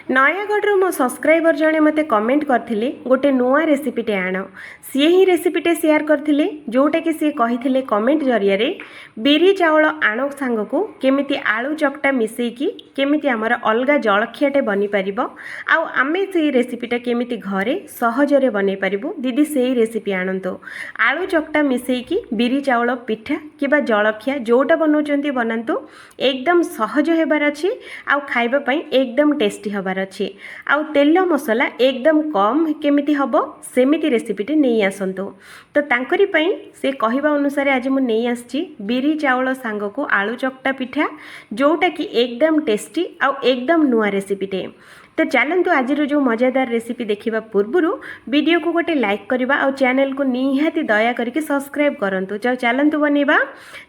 नयागढ़ मो सब्सक्राइबर जड़े मते कमेंट करथिले गोटे नुआ रेसिपीटे आण सी ही रेसिपीटे शेयर करथिले जोटा कि सी कहिथिले कमेंट जरिया रे बिरी चावल आण सांग को केमिति आलू चकटा मिसेकी केमिति आमर अलगा जलखियाटे बनी परिबो आउ आमे से रेसिपीटा केमिति घरे सहजरे बनै परिबो दीदी से रेसिपी आनंतो आलू चकटा मिसेकी बिरी चावल पिठा किबा जलखिया जोटा बनौचंती बनांतो एकदम सहज हेबार अछि आउ खाइबा पई एकदम टेस्टी हबार अछि आउ तेल मसला एकदम कम केमिति हबो सेमिति रेसिपीटे नहीं आसंतो तो तांकरी पई से कहिबा अनुसार आज मु नहीं आछि बिरी चावल सांग को आलू चकटा पिठा जोटा कि एकदम टेस्टी आउ एकदम नुआ रेसिपीटे। तो चलतु आज जो मजादार रेसिपी देखा पूर्व वीडियो को गोटे लाइक करवा और चैनल को निहाती दया करके सब्सक्राइब करंतु चलतु बनैबा।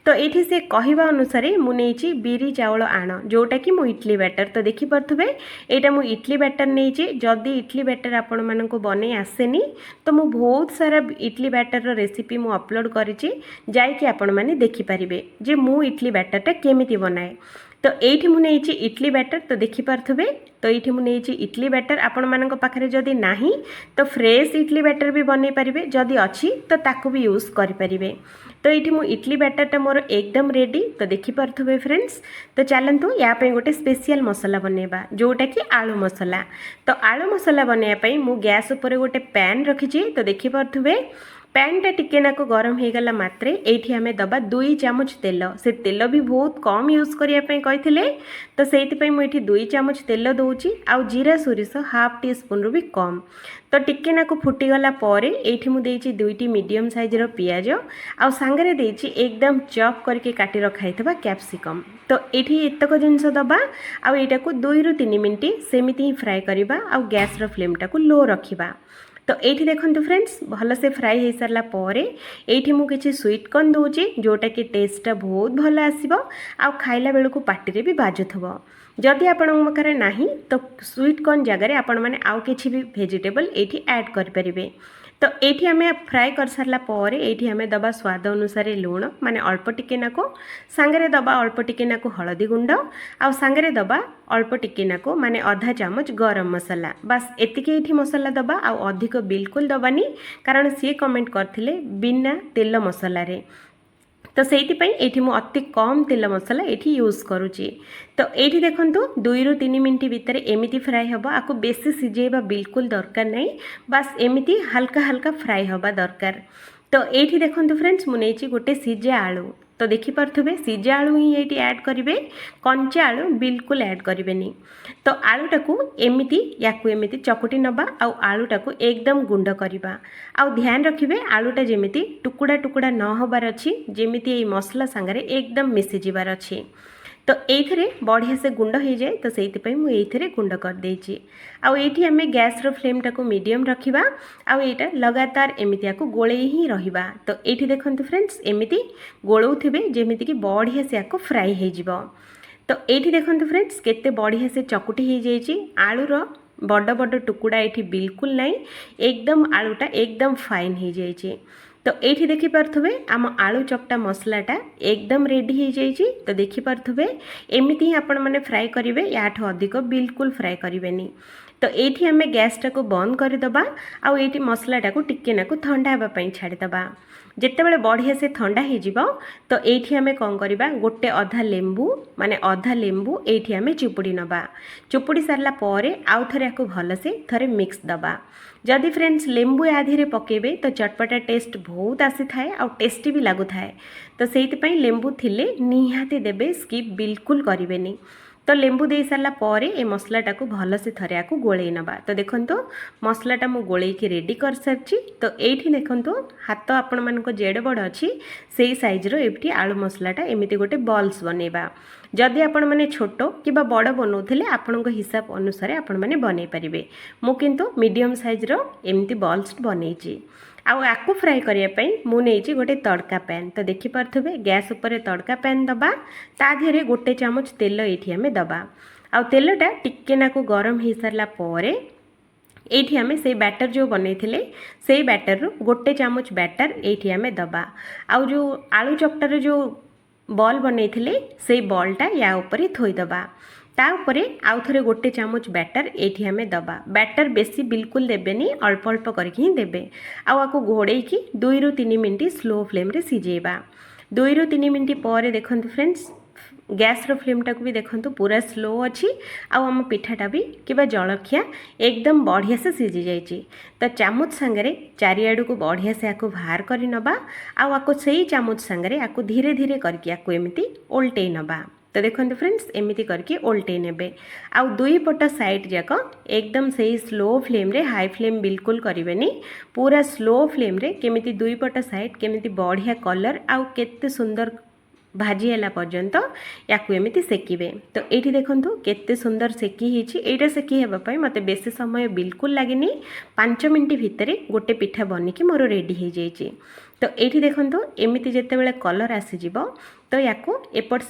तो ये से कहवा अनुसार मुझे बिरी चावल आण जोटा कि मु इडली बैटर तो देखी पारे यहाँ मु इडली बैटर नहीं जदि इडली बैटर आपण मानक बनै आसेनी तो मु बहुत सारा इडली बैटर रेसिपी मु अपलोड करिछि जाइकि आपण माने देखि पारिबे जे मु इडली बैटरटा केमिति बनाए। तो ये मुझे इडली बैटर तो देखी पारे तो ये मुझे इडली बैटर आपण मानक पाखरे जदि नाही तो फ्रेश इडली बैटर भी बनै पारिबे जदि अछि तो ताकू भी यूज करि पारिबे। तो ये मु इडली बैटरटा मोर एकदम रेडी तो देखी पारे फ्रेंड्स। तो चलतु या पे गोटे स्पेशल मसला बनैबा जोटा कि आलू मसला। तो आलू मसला बनैबा मु गैस उपर गोटे पैन रखिछि तो देखी पारे पैनटा टिके नाको गरम हो गला मात्रे एठी हमें दबा 2 चामच तेल से तेल भी बहुत कम यूज करिया पे कहिथिले तो सेति पे मु एठी 2 चामच तेल दउची आउ जीरा सोरिष हाफ टी स्पून रु भी कम। तो टिके नाको फुटी गला परे एठी मु देइची 2टी मीडियम साइज रो पियाज आउ सांगरे देइची एकदम चॉप करके काटी रखाइथबा कैप्सिकम। तो एठी एतक जिंस दबा आउ एटा को 2 रु 3 मिनिट सेमिति ही फ्राई करिबा आउ गैस रो फ्लेम टा को लो रखिबा। तो ये देखो फ्रेंड्स भल से फ्राई हो सारा पर ये मुझे स्वीट कॉर्न दूची जोटा कि टेस्टा बहुत भल आसो आ खाइला बेलू पार्टी भी बाजुव जदि आपण पाखे ना तो स्वीट कॉर्न जगार आपण मैंने आउ कि भी वेजिटेबल ये ऐड करें। तो ये आम फ्राए कर सारा पर ये आम दबा स्वाद अनुसार लुण माने अल्प टिके नाको सांगरे दबा अल्प टिके नाको हलदी गुंड आउ सांगरे दबा अल्प टिके नाको माने आधा चामच गरम मसला बस एतिके ये मसला दबा आउ अधिक बिल्कुल दबानी कारण सी कमेंट करथिले बिना तेल मसला रे। तो से अति कम तेल मसला ये यूज करुच्ची। तो ये देखु 2 रु 3 मिनिट भितर एमती फ्राए हम आपको बेसी सिझेबा बिल्कुल दरकार नहीं बस एमती हल्का हल्का फ्राए हवा दरकार। तो ये देखो फ्रेंड्स मुझे गोटे सिझा आलू तो देखी पारे सिझा आलू ही ये ऐड करेंगे कंचा आलू बिल्कुल ऐड करेंगे। तो आलूटा को एमती या एमती चकुटी नबा आउ आलूटा को एकदम गुंड करवा आउ ध्यान रखिए आलूटा जमीती टुकुड़ा टुकुड़ा न होबार अच्छी जमीती मसला सांगरे एकदम मिसी जीवार अच्छी। तो ये बढ़िया से गुंड हो जाए तो से मुझे गुंड कर देची आउ ये आम गैस रो फ्लेम टाको मीडियम रखिबा आउ एटा लगातार एमितिया को गोले ही रहिबा। तो ये देखंतु फ्रेंड्स एमिति गोलौथिबे जेमिति कि बढ़िया से आको फ्राई हो जिवो। तो ये देखंतु फ्रेंड्स केते बढ़िया से चकुटी हो जाइछि आलूर बड़ बड़ टुकुड़ा ये बिल्कुल नहीं एकदम आलूटा एकदम फाइन हो जाइछि। तो ये देखी पारे आम आलू चकटा मसलाटा एकदम रेडी हो जाइए। तो देखी पारे एमती ही आपण मैंने फ्राए करेंगे याठू अधिक बिल्कुल फ्राए करें। तो ये आम गैस टाको बंद करदे आउ ये मसलाटा को टिके नाकू ठंडा होगापाई छाड़ीदे जितेबाला बढ़िया से ठंडा हो तो ये आम कौन करवा गोटे अधा लेंबू माने अधा लेंबू ये आम चिपुड़ी नवा चिपुड़ी सारा पर आउ थे आपको भल से थे मिक्स दबा। जदि फ्रेंड्स लेंबू आधे पकेबे तो चटपटा टेस्ट बहुत आसी थाए आ टेस्टी भी लगु थाए। तो से लेंबू थिले निहाती देबे स्किप बिल्कुल करेंगे। तो लेंबू दे सारा पर ए मसलाटा को भल से थे आपको गोले नवा। तो देखो मसलाटा मु गोले की रेडी कर सारी। तो ये देखो हाथ आपण मान जेड़ बड़ अच्छी से सैज्र ये आलू मसलाटा एमती गोटे बल्स बनैबा जदि आपण मैंने छोट कि बड़ बनाऊे आपण हिसाब अनुसार आपण मैंने बनई पारे मु किंतु मीडियम साइज्र एमती बल्स बनई आउ आपको फ्राए करने मुझे गोटे तड़का पैन। तो देखी पारे गैस उपर तड़का पैन दबा ता देहरे गोटे चामच तेल ये आम दबा आउ तेलटा टिके नाको गरम हो सारा पर ये आम से बैटर जो बनई से बैटर रू गोटे चामच बैटर ये आम दबा आउ जो आलू चकटार जो बॉल बनई से बॉलटा या ऊपर थोईदबा। ता उपरे आउ थरे गोटे चामच बैटर एठी आमे दबा। बैटर बेसी बिल्कुल देबेनी, अल्प अल्प करके ही देबे। आउ आको घोड़ेइकी 2 रु 3 मिनिट स्लो फ्लेम रे सिझेइबा। 2 रु 3 मिनिट पर देखंतु फ्रेंड्स गैस रो फ्लेम टाक भी देखंतु पूरा स्लो अच्छी। आम पिठाटा भी किबा जलखिया एकदम बढ़िया से सिझी जाइए। तो चामच सांगरे चारिआडू को बढ़िया से आको बाहर कर नबा। आको सही चामच सांगरे आको धीरे धीरे करके आको एमती ओल्टे नबा। तो देखो फ्रेंड्स एमती करके ओल्टे नेबे। आउ दुई पट साइड जाक एकदम सही स्लो फ्लेम रे, हाई फ्लेम बिल्कुल करेनि, पूरा स्लो फ्लेम रे केमिति दुई पट साइड केमिति बढ़िया कलर आउ केते सुंदर भाजी है पर्यंत या एमती सेकिबे। तो ये देखंतु केते सुंदर सेकी हिची। एटा सेकी हेबा मते बेसी समय बिल्कुल लगे, 5 मिनिट भितर गोटे पिठा बनिकी मोर रेडी हो जाइए। तो ये देखंतु एमती जेतेबेले कलर आसीजिवो तो याको एपट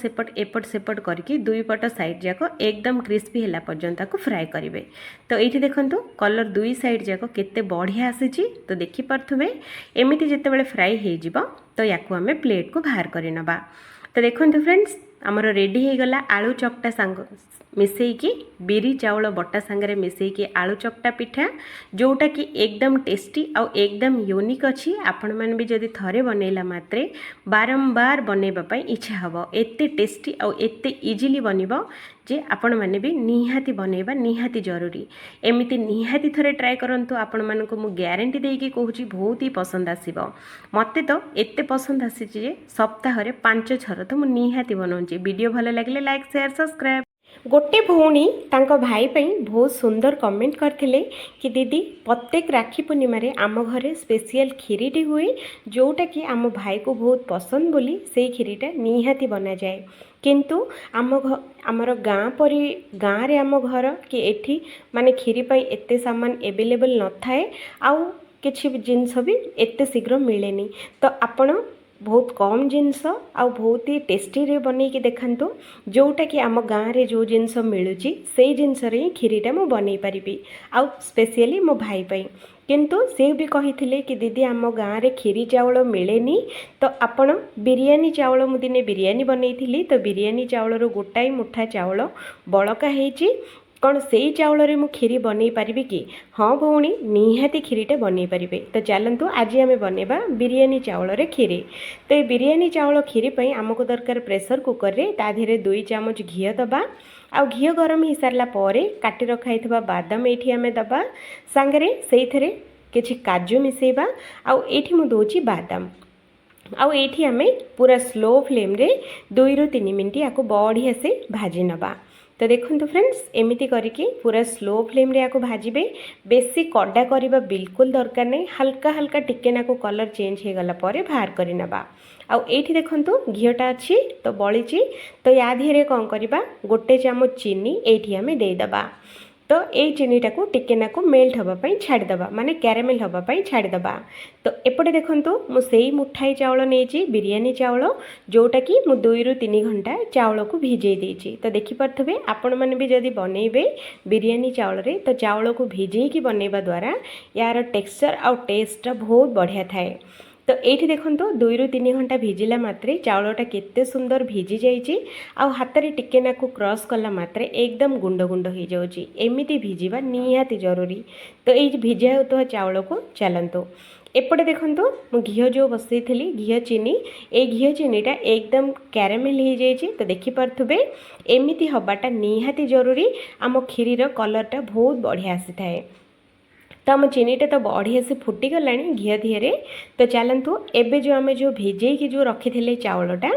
सेपट करके दुई पट साइड जाक एकदम क्रिस्पी है पर्यंत फ्राए करेंगे। तो ये देखंतु कलर दुई साइड जाक केते बढ़िया आसीची। तो देखि पार्थुबे एमती जेतेबेले फ्राए हो तो याको आमे प्लेट को बाहर कर नबा। तो देखंतु फ्रेंड्स आमर रेडी हो गला आलू चकटा सांग मिसेकी बिरी चाउल बटा सांगरे मिसेकी आलू चकटा पिठा, जोटा कि एकदम टेस्टी आउ एकदम यूनिक अच्छी। आपण मैंने भी जदि थरे बनैला मात्रे बारंबार बनैबा पई इच्छा हबो। एते टेस्टी आउ एते इजीली बनिबो जे आपण मैंने भी निहाती बनैबा निहाती जरूरी। एमिति निहाती थरे ट्राए करंतु। आपण मानको मु ग्यारंटी देकी कहूची बहुत ही पसंद आसीबो। मते तो एते पसंद आसीची जे सप्ताह रे 5 छर तो मु निहाती बनाउची। वीडियो भल लागले लाइक शेयर सब्सक्राइब। गोटे भौणी तांको भाई पई बहुत सुंदर कमेंट करथिले कि दीदी प्रत्येक राखी पूर्णिमा रे आम घरे स्पेशल खीरीटी हुए, जोटा कि आम भाई को बहुत पसंद बोली से खीरीटा निहाती बना जाए। किंतु आमर गाँ परी गाँ रे आम घर कि एठी माने खीरी पई एते सामान एवेलेबल न थाए, आउ किछि जिनस भी एते शीघ्र मिलेनी। तो आपण बहुत कम जिनस आउ बहुत ही टेस्टी रे बनै कि देखंतु, जोटा कि आम गाँ रे जो जिनस मिलुची से जिनस रे खीरीटा मु बनै परिबी आउ स्पेशली मो भाई पई। किंतु से भी कहिथिले कि दीदी आम गाँ रे खीरी चाउल मिलेनी, तो आपण बिरियानी चाउल मु दिने बिरियानी बनैथिली। तो बिरियानी चाउल रो गोटाई मुठा चाउल बळका हेची, कौन से चाउल रे मु खीरी बनै पारिबी कि? हाँ भौणी निहाती खीरीटे बनै पारिबे। तो चलतु आज आम बनैबा बिरियानी चाउल रे खीरी। तो ये बिरियानी चाउल खीरी पई आमको दरकार प्रेशर कुकर रे ता धीरे 2 चामच घी दबा। आ घी गरम हो सारा पर काटी रखाइथबा बादाम एठी आमे दबा, सांगरे सेइथरे किछि काजू मिसेबा। आउ एठी मु दोची बादाम, आउ एठी आमे पूरा स्लो फ्लेम रे 2 रु 3 मिनिट याको बढ़िया से भाजी नबा। तो देखो फ्रेंड्स एमती करके पूरा स्लो फ्लेम रे आपको भाजबे। बेसी कड़ा करबा बिल्कुल दरकार नहीं, हल्का हल्का टिके नाको कलर चेंज हो गला परे बाहर कर नबा। आउ एठी देखंतु घीटा अच्छी तो बळीची। तो या धीरे कौन करबा गोटे चामच चीनी एठी आमे दे दबा। तो ये चीनीटा को टिके नाको मेल्ट होगापाई छाड़ीदबा, माने कैरामेल होगापाई छाड़ीदबा। तो एपटे देखंतु मु सेई मुठाई चाउल नेची बिरियानी चाउल, जोटा कि मु 2 रु 3 घंटा चाउल को भिजई देची। तो देखि पारथबे आपण माने भी जदी बनेइबे बिरियानी चाउल रे तो चाउल को भिजई की बनेइबा द्वारा यार टेक्सचर आउ टेस्ट बहुत बढ़िया थाए। तो ये देखंतु 2 रु 3 घंटा भिजिला मात्रे चाउलटा केते सुंदर भिजी जाइए। आउ हाथ टिके नाकु क्रॉस कला मात्रे एकदम गुंड गुंड हो जाउची। एमिति भिजिबा निहाती जरूरी। तो ये भिजा होता चाउल को चलतु एपटे देखंतु मु घी जो बसई थी घी चीनी, ए घी चीनीटा एकदम कैरामेल हो जाइए। तो देखि पारथुबे एमिति हबाटा निहाती जरूरी। आम खीरीर कलरटा बहुत बढ़िया आसी थाए। तो आम चीनीटा तो बढ़िया से फुटीगला घी धीरे। तो चलतु एबे जो आम जो भिजे कि जो रखी थे चाउलटा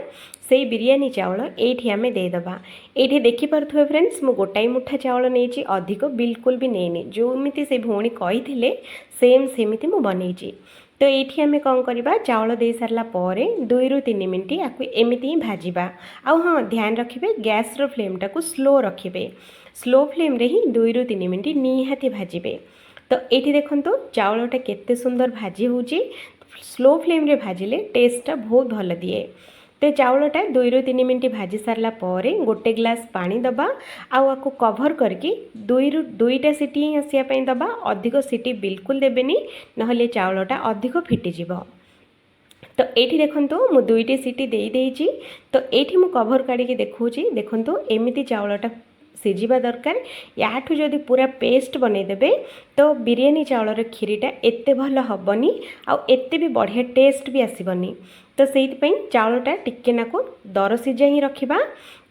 से बिरियानी चाउल ये आम देदबा। ये देखिपे फ्रेंड्स मु गोटाई मुठा चाउल नहीं, अधिक बिल्कुल भी नहीं, जोमिति से भौणी कही सेम सेमिति मु बनईची। तो ये आम कौन करवा चाउल दे सारा पर 2 रु 3 मिनिट आपको एमती ही भाजवा। आउ हाँ ध्यान रखिए गैस रो फ्लेमटा को स्लो रखिए, स्लो फ्लेम रे ही 2 रु 3 मिनिट निहाती भाजबे। तो ये देखंतु चाउलटा केते सुंदर भाजी होची। स्लो फ्लेम रे भाजिले टेस्टटा बहुत भल दिए। तो चाउलटा 2 रु 3 मिनिट भाजी सारा पर गोटे ग्लास पानी दबा। आको कभर करके 2टा सीटी ही आसिया दबा। अधिक सीटी बिल्कुल देबेनी, नहले चाउलटा अधिक फिटिजिव। तो ये देखंतु मु 2टी सीटी दे देइची। तो ये मु कभर काढ़ी देखौची, देखंतु एमिति चाउलटा सिझिबा दरकार। याठू जदि पूरा पेस्ट बनईदेवे तो बिरियानी चाउलर खीरीटा एते भल हबनी आउ एते भी बढ़िया टेस्ट भी आसबनी। तो से चाउलटा टिके नाकू दर सिझा ही रखा।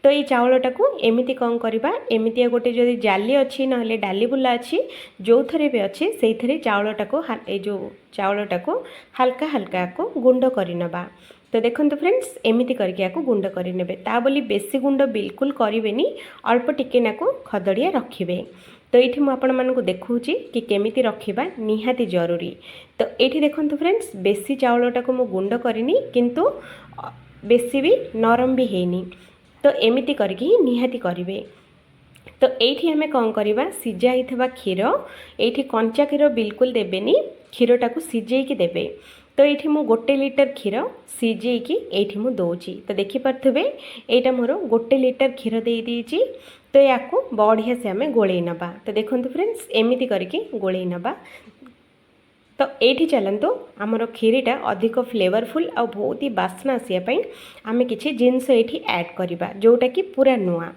तो ये चाउलटा को एमती कौन करवा एमती गोटे जदि जाली अच्छी ना डाली बुला अच्छी जो थे भी अच्छी से चाउलटा को जो चाउलटा को हल्का हल्का को गुंड करनवा। तो देखो फ्रेंड्स एमती करके गुंड करने ता बोली बेसी गुंड बिल्कुल करें अल्प टिके नाकू खदड़िया रखिए। तो ये मुझे देखूँ कि केमिति रखा निहाती जरूरी। तो ये देखो फ्रेंड्स बेसी चाउलटा को मुझे गुंड करनी किंतु बेसी भी नरम भी हैनी। तो एमती करके निहाती करेंगे। तो ये आम कौन करवा सीझा होता क्षीर ये कंचा क्षीर बिल्कुल देवेनि क्षीरटा को सीझेकी देवे। तो ये मु 1 लिटर क्षीर सीझेकी ये मुझे दूची। तो देखिपे यहाँ मोर 1 लिटर क्षीर दे देती। तो या बढ़िया से आम गोलई नवा। तो देखो फ्रेंड्स एमती करके गोलई नवा। तो ये चलतु आमर खीरीटा अधिक फ्लेवरफुल आ बहुत ही बास्ना आसापी आम कि जिनस ये ऐड करवा जोटा कि पूरा नुआ।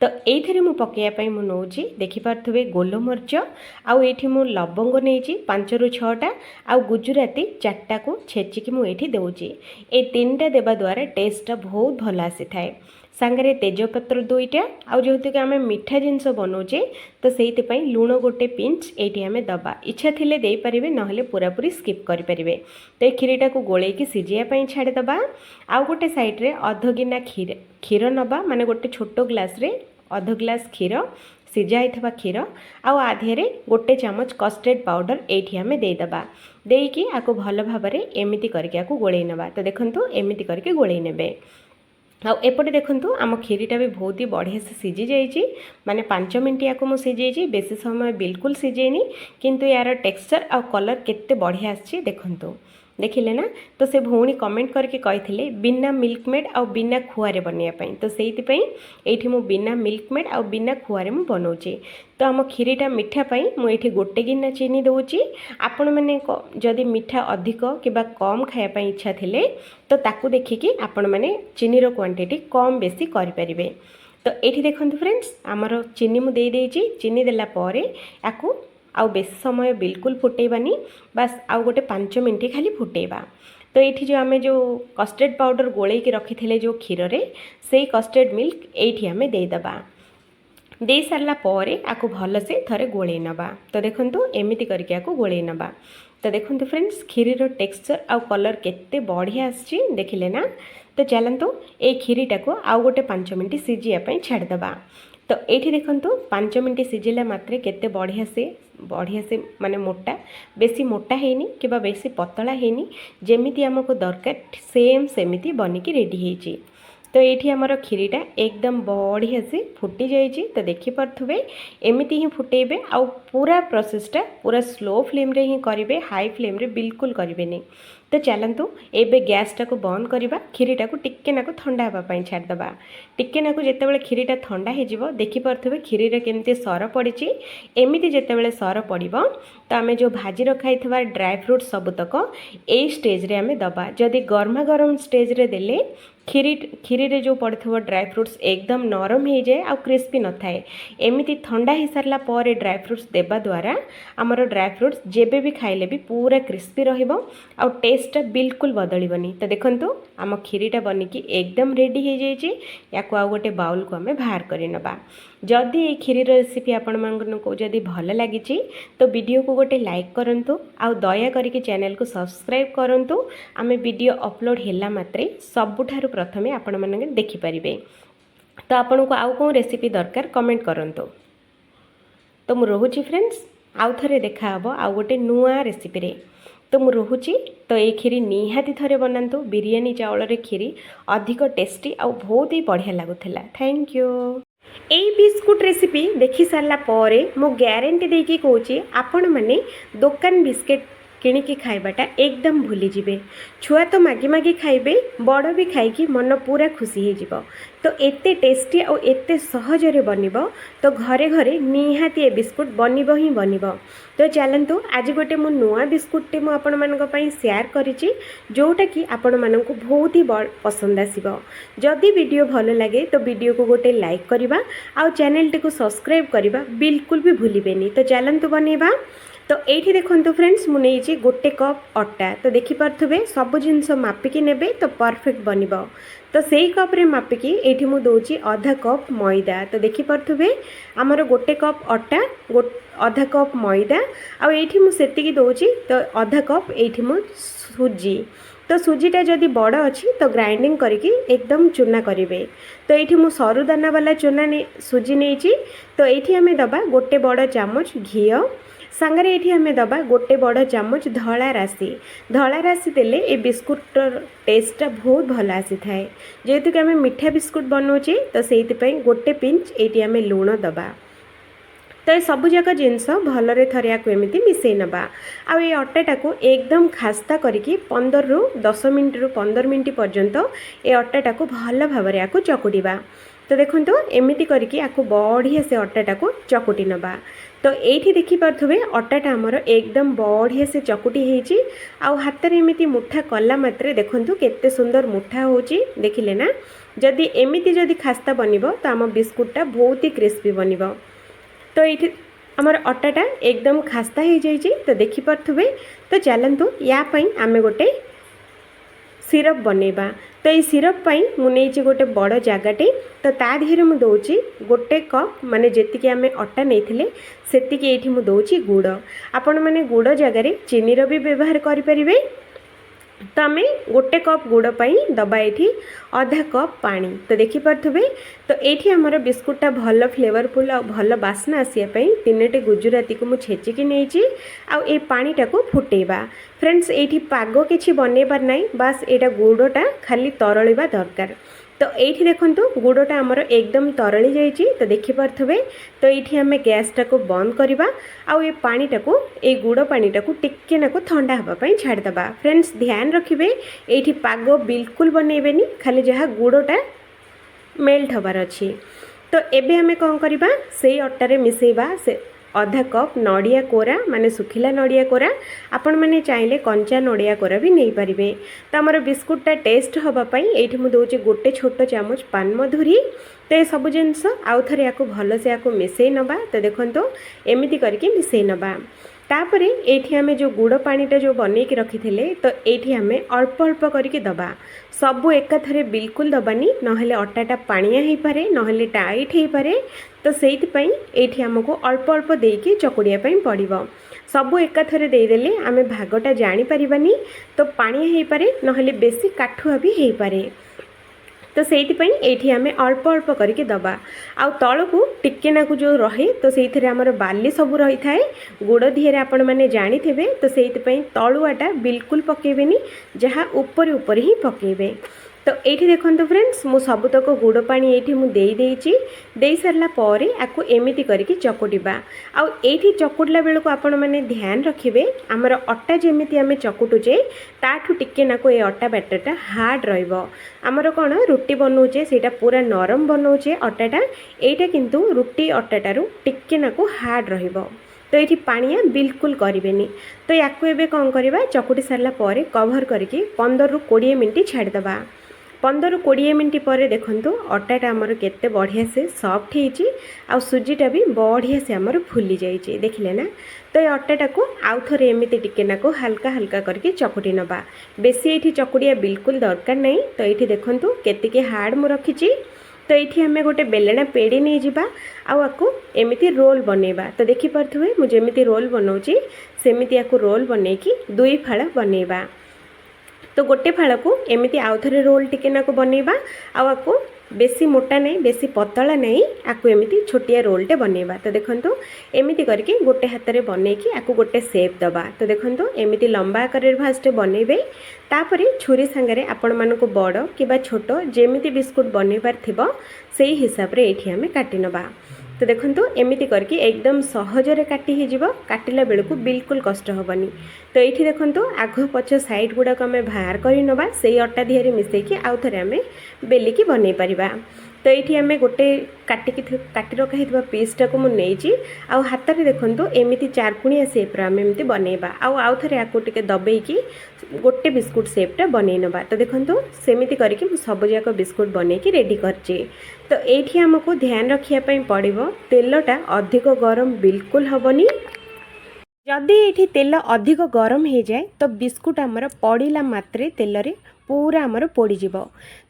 तो ये मुझे पकड़ापी मुझे देखिपे गोलमरीच आउ ये मु लवंग नहीं 5 ରୁ 6टा आ गुजराती 4टा को छेचिकी मुझे दूची। ये 3टा देवा द्वारा टेस्टा बहुत भल आसी थाए। सांगरे तेजपत्र 2टा आउ जेहेतु कि आम मीठा जिनस बनाऊे तो से लुण 1 पिंच ये आम दबा इच्छा थिले दे पारिबे नहले पूरापूरी स्किप करें। तो ये खीरीटा को गोलेकी सीझापी छाड़ीदबा। आउ गोटे साइड्रे अध गिना क्षीर नबा माने गोटे छोट ग्लास रे अध ग्लास क्षीर सीझा होता क्षीर आउ आधे 1 चामच कस्टर्ड पाउडर ये आम देदेबा देकी आपको भल भाव में एमती करके गोलई नवा। तो देखो एमती करके गोलई नेबे। एपटे देखु आम खीरीटा भी बहुत ही बढ़िया से सीझी जाइए माने 5 मिनट या सीझे बेसी समय बिल्कुल सीझेनी किंतु यार टेक्सचर आ कलर केते बढ़िया आछि देखंतु देखिले ना। तो से भौणी कमेंट करके कही बिना मिल्कमेड आ बिना खुआरे बनवाई। तो से ये मु बिना मिल्कमेड आ बिना खुआरे मु बनाऊे। तो आम खीरीटा मीठा पाई मुझे 1 गिना चीनी दूची। आपण मैंने जदि मीठा अधिक कि कम खायापी इच्छा थिले तो ताकू देखिकी आपण मैंने चीनीर क्वांटिटी कम बेसी करें। तो ये देखो फ्रेंड्स आमर चीनी मुझे देदेची चीनी देला परे याकू आउ बेस समय बिल्कुल फुटेबानी बास आउ गोटे 5 मिनट खाली फुटेबा। तो ये जो आम जो कस्टर्ड पाउडर गोलेकी रखी थे जो क्षीर रे से कस्टर्ड मिल्क ये आम देदेबा दे सारा पर आपको भल से थरे गोलई नवा। तो देखो एमती करके गोलई नवा। तो देखो फ्रेंड्स खीरीर टेक्सचर आउ कलर केते बढ़िया आछि देखिले ना। तो चलतु ये खीरीटा को आउ गोटे 5 मिनट सीझापी छाड़ीदबा। तो ये देखो 5 मिनट सीझिला मात्रे केते बढ़िया से माने मोटा बेसी मोटा हैनी कि बेसी पतला हैनी जेमिति आमको दरकार सेम सेमिति बनिकी रेडी होइछि। तो ये आमर खीरीटा एकदम बढ़िया से फुटी जाइए। तो देखिपे एमती ही फुटेबे आउ पूरा प्रोसेसटा पूरा स्लो फ्लेम रे ही करेंगे हाई फ्लेम रे बिल्कुल करेंगे नहीं। तो चलतु एबे गैसटा को बंद करवा खीरीटा को टिके नाकू ठंडा होगापी छाड़ीदबा। टिके नाकू जितेबाला खीरीटा ठंडा हो देखिपे खीरी रे केमती सर पड़ी एमती जितेबाला सर पड़ो तो आम जो भाजी रखाई ड्राई फ्रूट सबुतक ए स्टेज रे आम दबा। जदि गर्मा गरम स्टेज रे देले खीरी रे जो पड़ो ड्राई फ्रूट्स एकदम नरम हो जाए आ क्रिस्पी न थाए। एमती ठंडा हो सारा पर ड्राई फ्रूट्स देवा द्वारा आमर ड्राई फ्रूट्स जेबे भी खाइले भी पूरा क्रिस्पी रहिबो आ टेस्टा बिल्कुल बदलबनी। तो देखंतु आम खीरीटा बनिकी एकदम रेडी हो जाइए। या आ गोटे बाउल को आम बाहर करनबा। जदि ये खीरीर रेसिपी आपण मानकु जदि भल लगी तो वीडियो को गोटे लाइक करंतु आ दया करके चैनल को सब्सक्राइब करंतु। आमे वीडियो अपलोड हैला मात्रे सबुठारु प्रथमे आपण माने देखि परिबे। तो आपन को आउ कोन रेसिपी दरकार कमेंट करंतु। तो मु रोहुची फ्रेंड्स आउ थरे देखा हबो आउ गोटे नुआ रेसिपी रे। तो मु रोहुची। तो ये खीरी निहाती थरे बनातु बिरियानी चावल रे खीरी अधिक टेस्टी आ बहुत ही बढ़िया लागुथिला। Thank you. এই বিস্কুট রেসিপি দেখি সারা পরে মু গ্যারেন্টি দেকি কହୁছি आपण मैंने दुकान बिस्किट किणिकी खाइबाटा एकदम भूली जिवे। छुआ तो मागी मागी खाइबे, बड़ भी खाइकी मन पूरा खुशी हो। तो एते टेस्टी और एते सहजरे बनिबो तो घरे घरे निहाती ए बिस्कुट बनिबो ही बनिबो। तो चलतु आज गोटे मु नुआ बिस्कुटे मु आपण मानक पई शेयर करिछि जोटा कि आपण मानक बहुत ही पसंद आसीबो। जदि वीडियो भल लगे तो वीडियो को गोटे लाइक करिबा आ चैनल टी को सब्सक्राइब करिबा बिल्कुल भी भूलिबेनी। तो चलतु बनेबा। तो ये देखो फ्रेंड्स मुझे गोटे कप अटा तो देखिपे सब जिनस मापिकी नेबे तो परफेक्ट बनिबो। तो सही कप रे मापिकी ये मुझे आधा कप मैदा तो देखिपे आमर गोटे कप अटा आधा कप मैदा आठी मुझे दौची तो आधा कप ये सुजी। तो सुजीटा जदि बड़ अच्छी तो ग्राइंडिंग करके एकदम चूना करेंगे। तो ये मुझे सरू दाना वाला चूना सुजी नहीं तो ये आम दबा गोटे बड़ चामच घी सांगरे ये आम दबा गोटे बड़ चामच धला राशि देले ए बिस्कुटर टेस्टा बहुत भल आसी थाए। जेहेतु कि आम मीठा बिस्कुट बनाऊे तो से गोटे पिंच ये आम लुण दबा। तो ये सबुजाक जिनस भलरे थरे या एमती मिसई नबा आ ये अटाटा को एकदम खास्ता करके 15 रु 10 मिनट रु 15 मिनट पर्यंत ये अटाटा को भल भाव या चकुटिबा। तो देखो एमती करके या बढ़िया से अटाटा को चकुटी नबा। तो ये देखिपे अटाटा आमर एकदम बढ़िया से चकुटी होती हाथ में एमती मुठा कला मात्रे देखो केते सुंदर मुठा होची देखिले ना। जदि एमती जदि खास्ता बनिबो तो आम बिस्कुटटा बहुत ही क्रिस्पी बनिबो। तो ये आमर अटाटा एकदम खास्ता हो जाइए तो देखिपे। तो चलतु या आम गोटे सिरप बनेबा। तो ये सिरप मुझे गोटे बड़ जगटे तो ता देहरे मु दौची गोटे कप माने जेतिकी आम अटा नहीं सेतिकी ये मु दौची गुड़। आपण मैंने गुड़ जगार चीनीर भी व्यवहार करें। तो आम गोटे कप गुड़ पाई दबा ये आधा कप पानी तो देखिपे। तो ये आमर बिस्कुटा भल फ्लेवरफुल और भल बास्ना आसापी 3टी गुजराती को मुझे छेचिकी नहीं आ पानीटा को फुटेबा। फ्रेंड्स ये पाग किसी बनइबार ना बास यहाँ गुड़टा खाली तरलिबा दरकार। तो ये देखो गुड़टा आमर एकदम तरली जाइए तो देखिपे। तो ये आम गैसटा को बंद करवा आउ ये पानीटा को ये गुड़ पानीटा को टिके नाकु ठंडा हाँपाई छाड़देबा। फ्रेंड्स ध्यान रखिए ये पाग बिल्कुल बनइबेनी खाली जहाँ गुड़टा मेल्ट हबार अच्छी। तो एबे आमे कौन करवा से अटारे मिसेबा से आधा कप नड़िया कोरा माने सुखिला नड़िया कोरा आपण मैंने चाहिए कंचा नड़िया कोरा भी नहीं पारे। तो आमर बिस्कुटा टेस्ट हाँपाई ये मुझे दूसरी गोटे छोट चामच पान मधुरी। तो ये सब जिनस आउ थे या भल से या मिसई नबा। तो देखो एमती करके मिसई नबा। तापर ये आम जो गुड़ पानीटा जो बनईकी रखी थे तो ये आम अल्प अल्प करके दबा सबू एकाथरे बिल्कुल दबानी नहले अटाटा पानिया हो पारे नहले टाइट हो पारे। तो से ये आमको अल्प अल्प देकी चकुड़ियापाई पड़ो। सबू एकाथरे देदेले आम भागटा जानीपारानी तो पानिया हो पारे नहले बेसी काठुआ भी हो पारे। तो से ये आम अल्प अल्प करके दबा आउ तलू टिके नाकु जो रहे तो से आमर बाली सबू रही थाए गुड़ दिहरे आपण मैंने जानी थे। तो से तलुआटा बिल्कुल पकेबेनी जहाँ ऊपर ऊपर ही पकेबे। तो ये देखो फ्रेंड्स मु सबुतक गुड़ पानी ये मुझे दे सारा पर आपको एमती करके चकुटिबा आउ ये चकुटला बेलू आपण मैंने ध्यान रखिए आमर अटा जमी आम चकुटुचे ताठू टिके नाको ये अटा बैटरटा हार्ड रहिबो। आमर कौन रुटी बनाऊे से पूरा नरम बनाऊे अटाटा यहाँ किंतु रुटी अटाटारू टिके नाको हार्ड रहिबो। तो ये पानिया बिल्कुल करें। तो या कौन करवा चकुटी सारा पर कवर करके 15 रु 20 मिनट छाड़देबा। 15 रु 20 मिनट पर देखो अटाटा आमर केते बढ़िया से सॉफ्ट होती आ सुजीटा भी बढ़िया से आमर फुली जाइए देखिले ना। तो ये अटाटा को आउ थे एमती टिके नाको हल्का हल्का करके चकुटी नबा बेसी ये चकुड़िया बिल्कुल दरकार नहीं। तो ये देखो केतिके हार्ड मु रखी। तो ये आम गोटे बेलना पेड़ी नहीं जावा आपको एमती रोल बनइबा। तो देखिपे मुझे रोल बनाऊँगी सेमती या रोल बनईकी 2 फाड़ बनइबा। तो गोटे फाड़ को एमती आउ थे रोल टिके नाको बनइबा आपको बेसी मोटा नहीं बेसी पतला नहीं आपको एमती छोटिया रोलटे बनइबा। तो देखो एमती करके गोटे हाथ में बनईकी आपको गोटे सेप दबा। तो देखो एमती लंबा आकार फास्ट बनइबे तापर छुरी सांगरे आपण मानको बड़ कि छोट जेमिति बिस्कुट बनइबार थिबो सेही हिसाब रे एठी आमे काटि नबा। तो देखो एमती करके एकदम सहजरे काटी हो काटिला बेलू बिल्कुल कष्ट हेनी। तो ये देखो आग पछ साइड गुड़ाक आम बाहर कर नवा से अटा दिहरे मिसेकी आउ थे आम बेलिकी बनई पारिबा। तो ये आम गोटे काटी रखा पीसटा को मुझे आउ हाथ में देखो एमती चारकुणिया सेप्र आम एमती बनइबा आउ थे आपको टे दबेकी गोटे बिस्कुट सेप्टा बनई नवा। तो देखो सेमती करके सबजाक बिस्कुट बनईकी रेडी करचे। तो ये आमको ध्यान रखापी पड़ो तेलटा अधिक गरम बिल्कुल हेनी। जदि ये तेल अधिक गरम हो जाए तो बिस्कुट आमर पड़ा मात्रे तेल रे पूरा आमर पोड़ीज।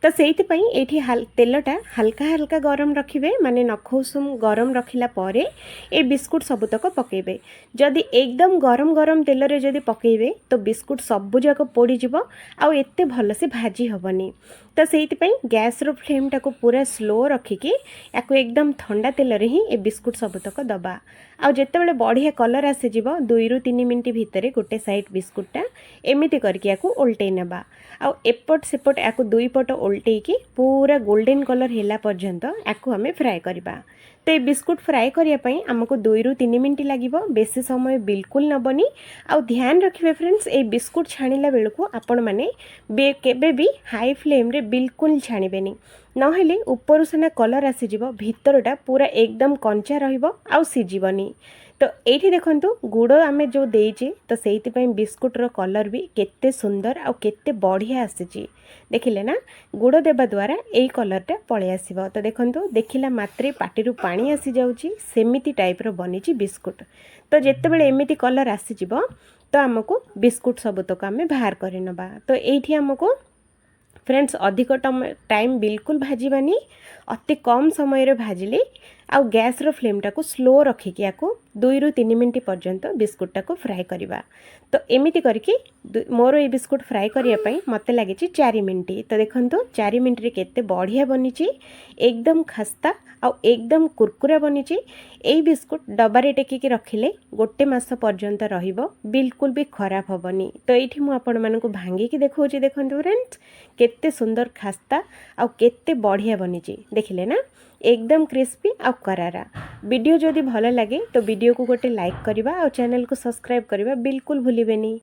तो से तेलटा हल्का हल्का गरम रखिए माने नखउसुम गरम रखिला परे ए बिस्कुट सबुतक पकेबे। जदि एकदम गरम गरम तेल रे जदि पकेबे तो बिस्कुट सबुजाक पोड़ीज आउ एते भल से भाजी हेनी। तो से गैस रो फ्लेमटा को पूरा स्लो रखिकी या एकदम ठंडा तेल रे ही ए बिस्कुट सबुतक दबा। आउ जेतेबेले बढ़िया कलर आसीजिव 2 ରୁ 3 मिनट भितर गोटे साइड बिस्कुटा एमती करके या उल्टे नबा। आउ एपट सेपट या 2 पट उल्टेकी पूरा गोल्डन कलर हैला पर्यंत या आम फ्राए करवा। तो ये बिस्कुट फ्राए करने आमको 2 ରୁ 3 मिनट लगे बेसी समय बिल्कुल नबनी। आउ ध्यान रखिए फ्रेंड्स ये बिस्कुट छाणिला बेलू आपण मैंने केबे भी हाई फ्लेम रे बिल्कुल छाणिबेनी नहेले ऊपर सेना कलर आसीजिव भितरटा पूरा एकदम कंचा रहिबो आउ सिजिबनी। तो ये देखंतु गुड़ आम जो देचे तो से बिस्कुट रो कलर भी केते सुंदर आउ केते बढ़िया आसीची देखिले ना गुड़ देबा द्वारा यही कलरटा पळे आसीबो। तो देखंतु देखिला मात्रे पाटिरु पानी आसी जाउची सेमिति टाइप रो बनीची बिस्कुट। तो जेतेबेले एमिति कलर आसीजिवो तो आमको बिस्कुट सबुतक आम बाहर कर नबा। तो ये आमको फ्रेंड्स अधिक टाइम बिल्कुल भाजबानी अति कम समय भाजिले आउ गैस रो फ्लेमटा को स्लो रखिकी या 2 ରୁ 3 मिनट पर्यंत बिस्कुटा को फ्राए करवा। तो एमती करके मोर ये बिस्कुट फ्राए करने मत लगे 4 मिनट। तो देखो 4 मिनट रे केते बढ़िया बनी एकदम खस्ता आउ एकदम कुरकुरा बनी। यही बिस्कुट डबारे टेकिकी रखिले गोटे मास पर्यंत रहिबो बिल्कुल भी खराब हेनी। तो ये मुझे भांगिकी देखौची देखो फ्रेंड्स केते सुंदर खस्ता आउ केते बढ़िया बनी देखिले ना एकदम क्रिस्पी आउ करारा। वीडियो जदि भल लगे तो वीडियो को गोटे लाइक करवा और चैनल को सब्सक्राइब करवा बिल्कुल भूलिबेनी।